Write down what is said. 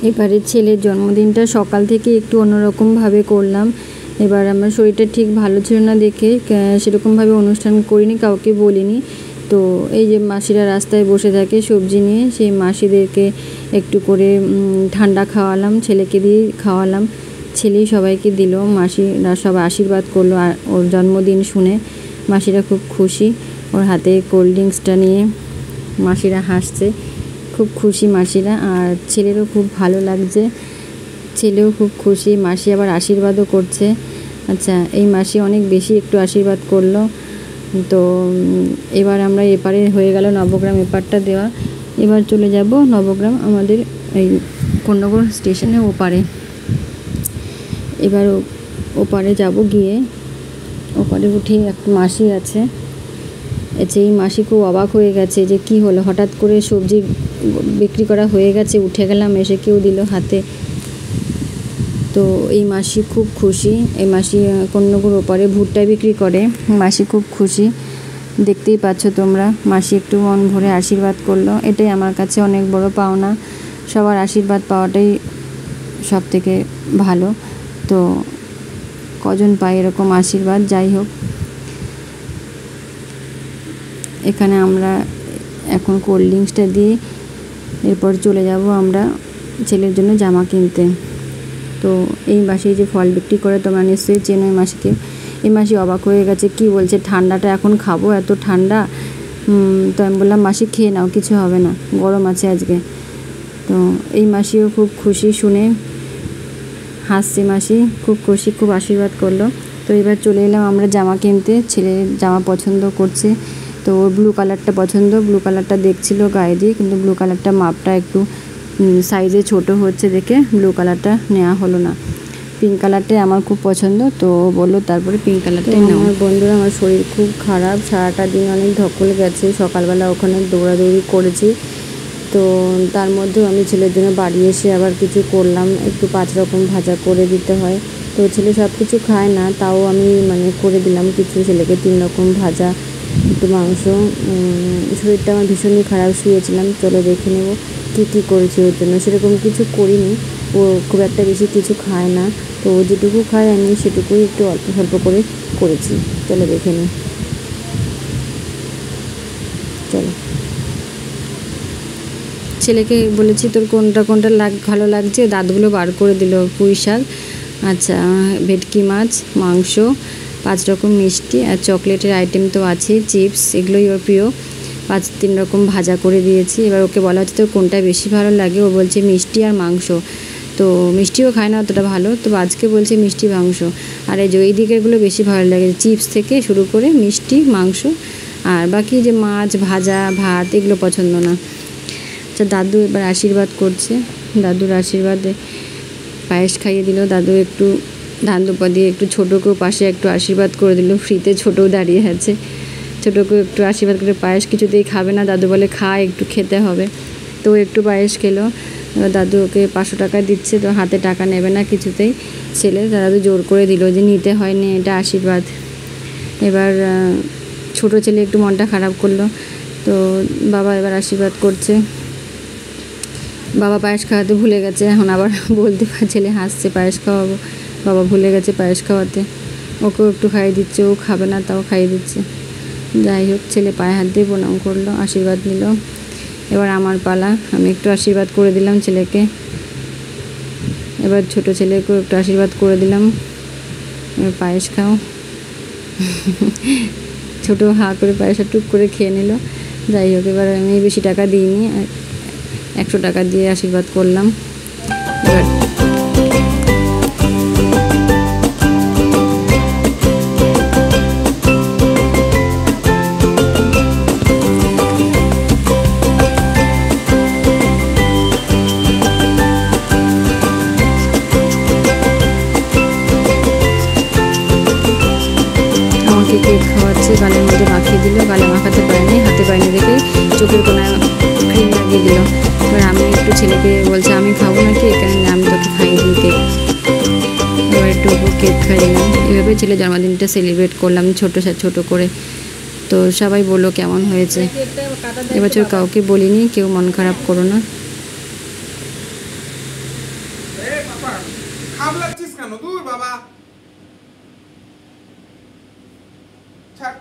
এবারে ছেলের জন্মদিনটা সকাল থেকে একটু অন্যরকমভাবে করলাম। এবার আমার শরীরটা ঠিক ভালো ছিল না দেখে সেরকমভাবে অনুষ্ঠান করিনি, কাউকে বলিনি। তো এই যে মাসিরা রাস্তায় বসে থাকে সবজি নিয়ে, সেই মাসিদেরকে একটু করে ঠান্ডা খাওয়ালাম, ছেলেকে দিয়ে খাওয়ালাম, ছেলেই সবাইকে দিল। মাসিরা সব আশীর্বাদ করলো আর ওর জন্মদিন শুনে মাসিরা খুব খুশি। ওর হাতে কোল্ড ড্রিঙ্কসটা নিয়ে মাসিরা হাসছে, খুব খুশি মাসিরা। আর ছেলেরও খুব ভালো লাগছে, ছেলেও খুব খুশি। মাসি আবার আশীর্বাদও করছে। আচ্ছা, এই মাসি অনেক বেশি একটু আশীর্বাদ করলো। তো এবার আমরা এপারে হয়ে গেল নবগ্রাম এপারটা দেওয়া। এবার চলে যাব নবগ্রাম আমাদের এই কোন্নগর স্টেশনের ওপারে। এবার ওপারে যাব, গিয়ে ওপারে উঠে একটা মাসি আছে। এই মাসি খুব অবাক হয়ে গেছে যে কি হলো, হঠাৎ করে সবজি বিক্রি করা হয়ে গেছে, উঠে গেলাম, এসে কেউ দিল হাতে। তো এই মাসি খুব খুশি। এই মাসি কোন্নগর ওপারে ভুট্টা বিক্রি করে। মাসি খুব খুশি, দেখতেই পাচ্ছ তোমরা। মাসি একটু মন ভরে আশীর্বাদ করলো, এটাই আমার কাছে অনেক বড় পাওনা। সবার আশীর্বাদ পাওয়াটাই সব থেকে ভালো। তো কজন পায় এরকম আশীর্বাদ। যাই হোক, এখানে আমরা এখন কোল্ড ড্রিঙ্কসটা দিই, এরপর চলে যাব আমরা ছেলের জন্য জামা কিনতে। তো এই মাসি যে ফল বিক্রি করে, তোমরা নিশ্চয়ই চেনো এই মাসিকে। এই মাসি অবাক হয়ে গেছে, কি বলছে ঠান্ডাটা এখন খাবো, এত ঠান্ডা। তো আমি বললাম মাসি খেয়ে নাও, কিছু হবে না, গরম আছে আজকে। তো এই মাসিও খুব খুশি শুনে, হাসছে মাসি, খুব খুশি, খুব আশীর্বাদ করলো। তো এবার চলে এলাম আমরা জামা কিনতে। ছেলে জামা পছন্দ করছে, তো ওর ব্লু কালারটা পছন্দ। ব্লু কালারটা দেখছিল গায়ে দিয়ে, কিন্তু ব্লু কালারটা মাপটা একটু সাইজে ছোট হচ্ছে দেখে ব্লু কালারটা নেওয়া হলো না। পিঙ্ক কালারটাই আমার খুব পছন্দ, তো বললো তারপরে পিঙ্ক কালারটাই নেওয়া। আমার বন্ধুরা, আমার শরীর খুব খারাপ, সারাটা দিন অনেক ধকল গেছে। সকালবেলা ওখানে দৌড়াদৌড়ি করেছি, তো তার মধ্যেও আমি ছেলের জন্য বাড়ি এসে আবার কিছু করলাম। একটু 5 রকম ভাজা করে দিতে হয়, তো ছেলে সব কিছু খায় না, তাও আমি করে দিলাম কিছু ছেলেকে। 3 রকম ভাজা, একটু মাংস। শরীরটা আমার ভীষণই খারাপ, শুয়েছিলাম। চলো দেখে নেব কী কী করেছি ওর জন্য। সেরকম কিছু করিনি, ও খুব একটা বেশি কিছু খায় না, তো ও যেটুকু খায় আমি সেটুকুই একটু অল্প স্বল্প করে করেছি। চলো দেখে নিই, চলো। ছেলেকে বলেছি তোর কোনটা কোনটা ভালো লাগছে, দাঁতগুলো বার করে দিল। পুঁই শাক, আচ্ছা, ভেটকি মাছ, মাংস, 5 রকম মিষ্টি, আর চকলেটের আইটেম তো আছে, চিপস, এগুলোই ওর প্রিয়। 3 রকম ভাজা করে দিয়েছি। এবার ওকে বলা হচ্ছে তোর কোনটা বেশি ভালো লাগে, ও বলছে মিষ্টি আর মাংস। তো মিষ্টিও খায় না অতটা ভালো, তো আজকে বলছে মিষ্টি মাংস। আর এই দিকেরগুলো বেশি ভালো লাগে, চিপস থেকে শুরু করে মিষ্টি, মাংস, আর বাকি যে মাছ, ভাজা, ভাত, এগুলো পছন্দ না। আচ্ছা, দাদু এবার আশীর্বাদ করছে। দাদুর আশীর্বাদে পায়েস খাইয়ে দিল। দাদু একটু ধান দুপা দিয়ে একটু ছোটোকেও পাশে একটু আশীর্বাদ করে দিল। ফ্রিতে ছোটোও দাঁড়িয়ে আছে, ছোটোকেও একটু আশীর্বাদ করে। পায়েস কিছুতেই খাবে না, দাদু বলে খা, একটু খেতে হবে। তো একটু পায়েস খেলো। এবার দাদু ওকে 500 টাকা দিচ্ছে, তো হাতে টাকা নেবে না কিছুতেই ছেলে। দাদু জোর করে দিল যে নিতে হয়নি, এটা আশীর্বাদ। এবার ছোটো ছেলে একটু মনটা খারাপ করলো, তো বাবা এবার আশীর্বাদ করছে। বাবা পায়েস খাওয়াতে ভুলে গেছে, এখন আবার বলতে ছেলে হাসছে পায়েস খাওয়াবো, বাবা ভুলে গেছে পায়েস খাওয়াতে। ওকেও একটু খাইয়ে দিচ্ছে, ও খাবে না তাও খাইয়ে দিচ্ছে। যাই হোক, ছেলে পায়ে হাত দিয়ে প্রণাম করলো, আশীর্বাদ নিল। এবার আমার পালা, আমি একটু আশীর্বাদ করে দিলাম ছেলেকে। এবার ছোট ছেলেকেও একটু আশীর্বাদ করে দিলাম, এবার পায়েস খাও। ছোটো হা করে পায়েসটা টুক করে খেয়ে নিল। যাই হোক, এবার আমি বেশি টাকা দিইনি, 100 টাকা দিয়ে আশীর্বাদ করলাম। এবার আমাকে কেক খাওয়াচ্ছে, গালের মধ্যে মাখিয়ে দিল। গালে মাখাতে পারেনি, হাতে পায়নি দেখে চোখের কোনায় ক্রিম লাগিয়ে দিল। এবার আমি একটু ছেলেকে বলছে আমি খাবো না কেক, আমি তোকে খাইয়ে দিই কেক। এবার একটু কেক খাইলাম। এভাবে ছেলের জন্মদিনটা সেলিব্রেট করলাম ছোট করে। তো সবাই বললো কেমন হয়েছে। এবছর কাউকে বলিনি, কেউ মন খারাপ করো না। খাবলাচ্ছিস কেন? দূর বাবা, ছাড়।